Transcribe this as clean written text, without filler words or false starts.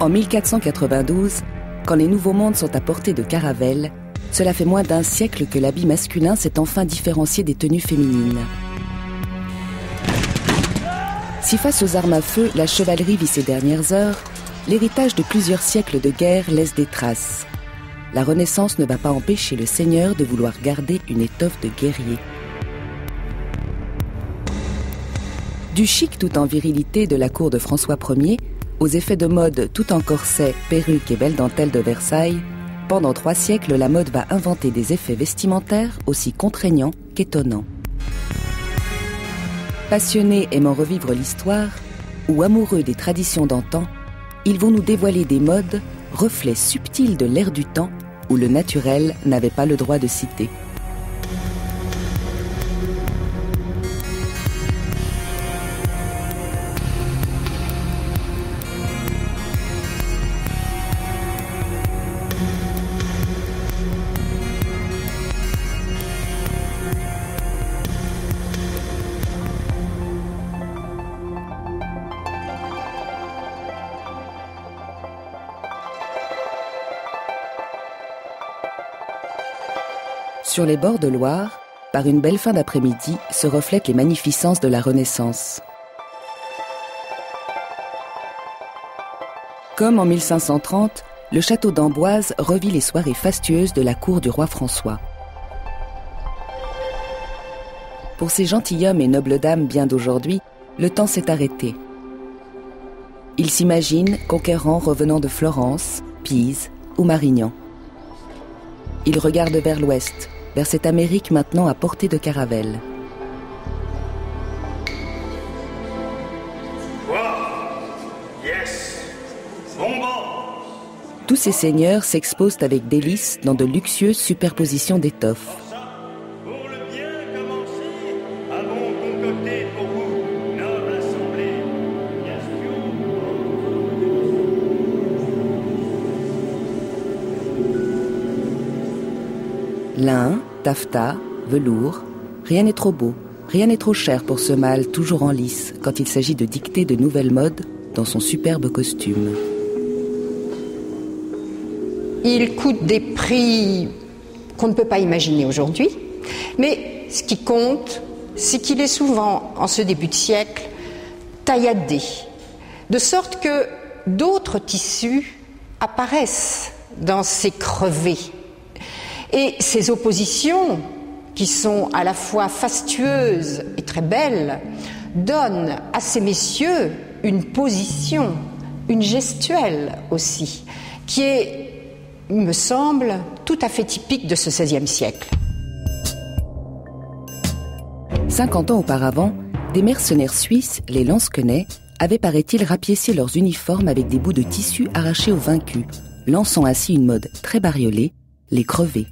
En 1492, quand les nouveaux mondes sont à portée de Caravelle, cela fait moins d'un siècle que l'habit masculin s'est enfin différencié des tenues féminines. Si face aux armes à feu, la chevalerie vit ses dernières heures, l'héritage de plusieurs siècles de guerre laisse des traces. La Renaissance ne va pas empêcher le seigneur de vouloir garder une étoffe de guerrier. Du chic tout en virilité de la cour de François Ier, aux effets de mode tout en corset, perruque et belle dentelle de Versailles, pendant 3 siècles, la mode va inventer des effets vestimentaires aussi contraignants qu'étonnants. Passionnés aimant revivre l'histoire, ou amoureux des traditions d'antan, ils vont nous dévoiler des modes, reflets subtils de l'air du temps où le naturel n'avait pas le droit de citer. Sur les bords de Loire, par une belle fin d'après-midi, se reflètent les magnificences de la Renaissance. Comme en 1530, le château d'Amboise revit les soirées fastueuses de la cour du roi François. Pour ces gentilshommes et nobles dames bien d'aujourd'hui, le temps s'est arrêté. Ils s'imaginent conquérants revenant de Florence, Pise ou Marignan. Ils regardent vers l'ouest, vers cette Amérique maintenant à portée de Caravelle. Tous ces seigneurs s'exposent avec délice dans de luxueuses superpositions d'étoffes. Lin, taffetas, velours, rien n'est trop beau, rien n'est trop cher pour ce mâle toujours en lice quand il s'agit de dicter de nouvelles modes dans son superbe costume. Il coûte des prix qu'on ne peut pas imaginer aujourd'hui, mais ce qui compte, c'est qu'il est souvent, en ce début de siècle, tailladé, de sorte que d'autres tissus apparaissent dans ces crevés. Et ces oppositions, qui sont à la fois fastueuses et très belles, donnent à ces messieurs une position, une gestuelle aussi, qui est, il me semble, tout à fait typique de ce XVIe siècle. 50 ans auparavant, des mercenaires suisses, les Lansquenets, avaient, paraît-il, rapiécé leurs uniformes avec des bouts de tissu arrachés aux vaincus, lançant ainsi une mode très bariolée, les crevés.